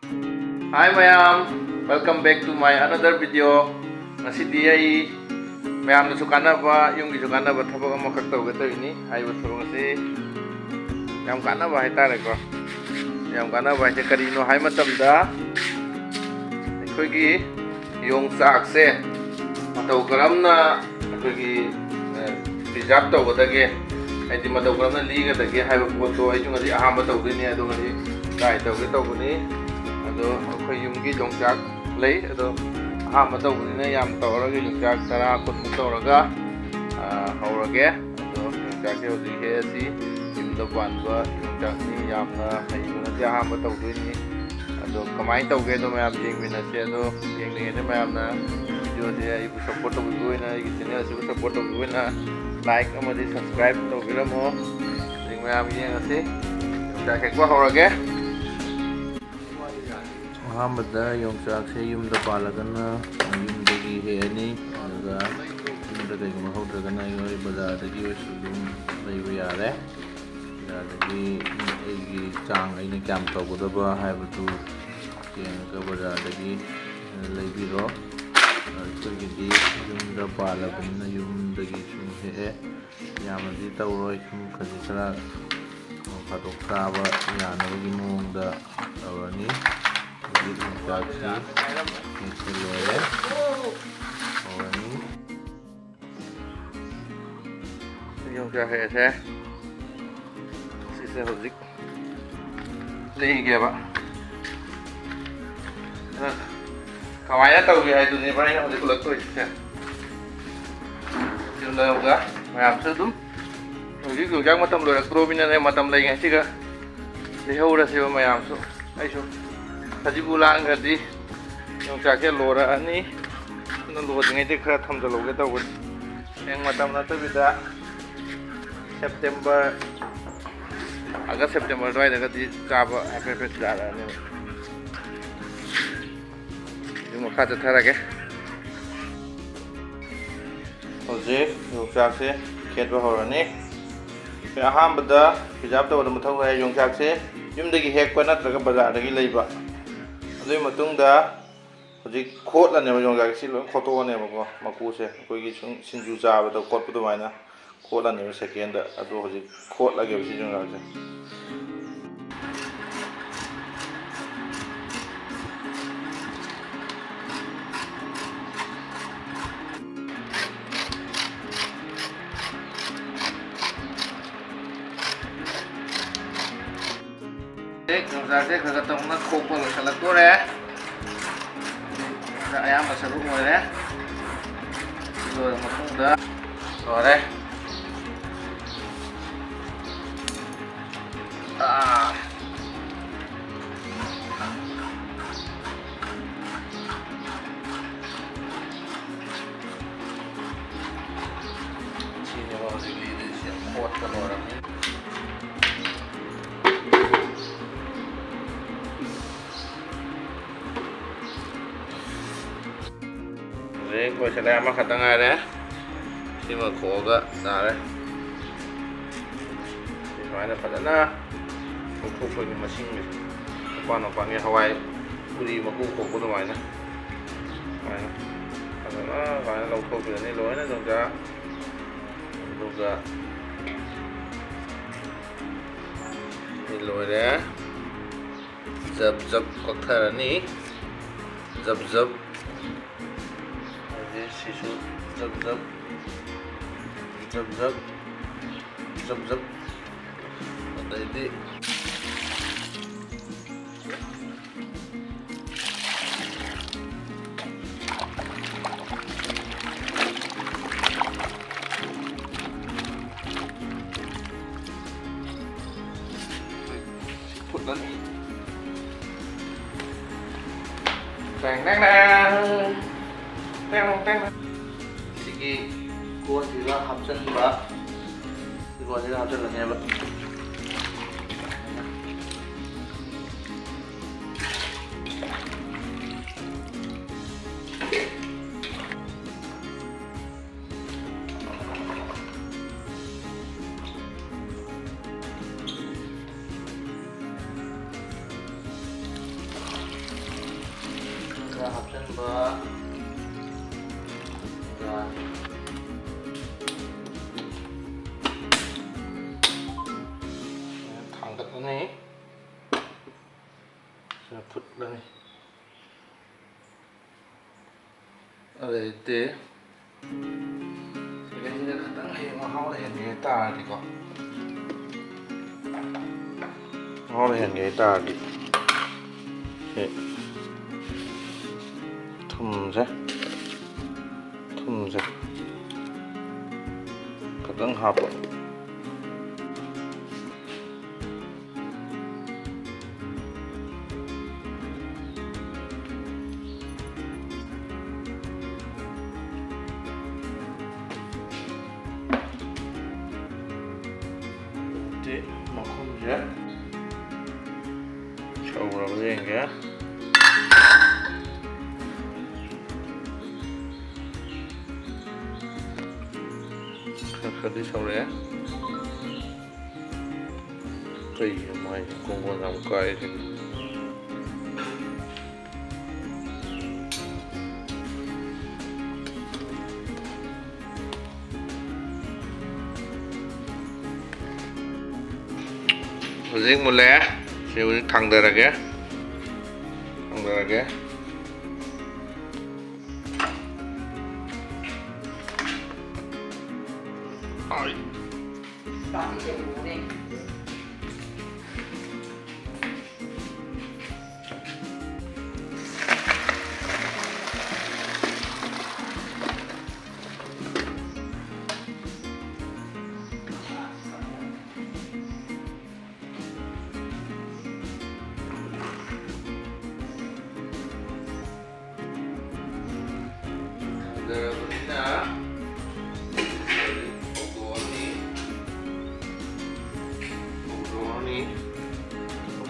Hi mayam, welcome back to my another video. Ngasidi ay mayam na kanaba, yung gisu kanaba thapok ama khak tawge tawini. Haiba thapok ase yam kanaba haitare ko. Yam kanaba haite karino hai matamda aikoigi yongsak se matau karamna aikoigi preserve tawgadage haiti matau karamna ligadage haiba photo ai jungadi ahamba tawdini ado ngadi try tawge tawbuni. Ado akhoi yumgi yongchak lei ado ahamba tawbunina yam tawraga yongchak tara kunmuk tawraga haurage ado yongchak se hoji he asi yumda banba yongchak ni yamna haibunati ahamba tawduni ado kamai tawge do mayam jengminase ado jenglinge mayamna video se aibu support tawbuina igi channel se support tawbuina like amadi subscribe tawbiramo jeng mayam yengase yongchak hekwa haurage. Ahambada yongchak se yumda palagana yumdagi heani aduga yumda kaiguma haudragana yoi bazardagi oisu dum leiba yare bazardagi aigi chang aina kyam tawgadaba haibadu yenga bazardagi leibiro aikoigidi yumda palagana yumdagi sum he yamadi tawroi sum khaji khara khadok saba yanabagi mongda tawrani yongchak se loye haurani yongchak he se sise hozik leigeba kawaiya tawge haiduni bari hozik ulakoi se yulayoga mayam se dum hozik yongchak matam loiraktrobina ne matam leingai siga leihorasiba mayam su aisu Hajibu langadi yongchak ke lora ani na lodingai de khara thamjaloge tawgo eng matam na tabida September August September dwai daga di chaba happy dara ani yung makha tatharage hoje yongchak se khetba horani ahambada hijab tawda mathau hai yongchak se yumdagi hekpa natraga bazardagi leiba adui matungda hoji khotlane yongchak si loi khotone bako makuse koigi sinju jabada khotpudu maina khotlane second da adu hoji khotlage si yongchak se yongchak se khaga tongna khokpa losalak tore ayam masaruk moire lora matungda lore sini mau digili siap kuat lora ko sala ama khatanga re sima khoga dare simana padana ko ko ni masing ni pano pangi hawai puri maku ko do maina maina padana kana lo ko ni loina dongga dongga ni loire zab zab kokharani zab zab sisu zab zab zab zab zab zab ada ini siput lagi teng teng teng teng sigi kuah sila hapsan ba kuah sila hapsan lagi ba hapsenba thanggatani sina phutlani adaitti sida khatang hayeng mahau la hen nge taradi ko mahau la hen nge taradi thumse khatang hapa makhumje chawraba yenge khadi sawre kai mai kongwa nam kai hujik mule si hujik thangdarage ai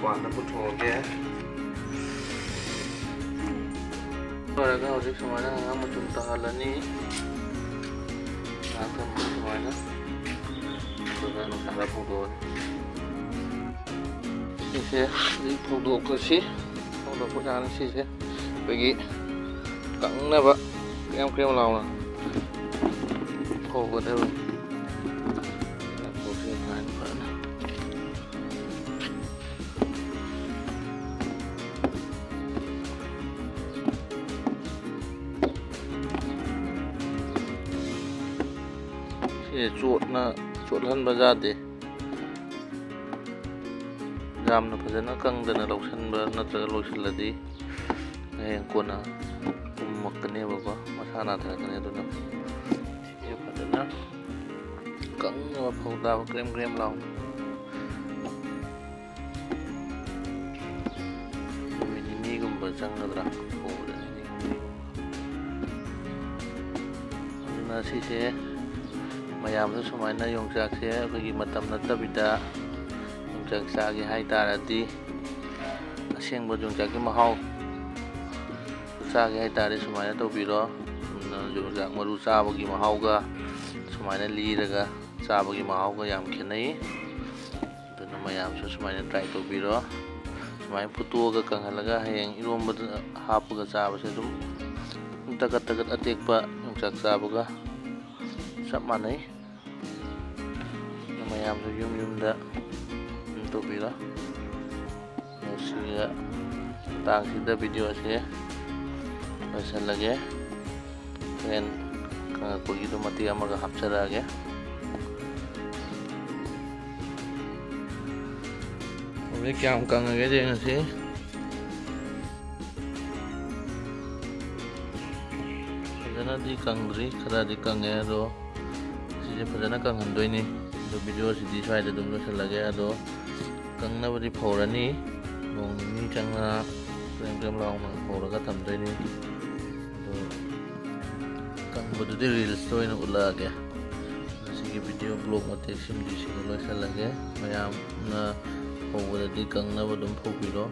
Warna putroge. Paraga hujik semuanya nggak macam tahalani. Akan semuanya. Bukan usah pudot. Ini pudot kasih. Pudot punya sih sih. Pergi. Kang apa? Krem lau lah. Oh betul. chothanba jade yamna phajana kangdana lawsanba natraga loisiladi hayeng kona ummakkane baba masana thakane aduna ye phajana kangna phauda krem law minini gumba changadra phauda na sise mayamsu sumaina yongchakse akhoi matam natabida yongchak chagi haitaradi asengba yongchakki mahau chagi haitare sumaina tobiro yongchak maru chabagi mahauga sumaina liraga chabagi mahauga yam khenai aduna mayamsu sumaina try tobiro sumaina putuga kanghalaga hayeng iromba hapaga chabase dum tagat atekpa yongchak chabaga chap manai mayamsu yumda tobira siga tangsida video ase loisalage then kangakpagi do mati amaga hapcharage obe kyam kangage jengase fajana di kangri khara di kange ado sije fajana kanghandoini do video sidi swaida dum loisalage ado kangnabadi phorani nong ni changna krem law ma phораga thamdoini do kangbadu reels toina ulage sigi video blog mate simdi sigi loisalage mayam na phobada di kangnaba dum phobiro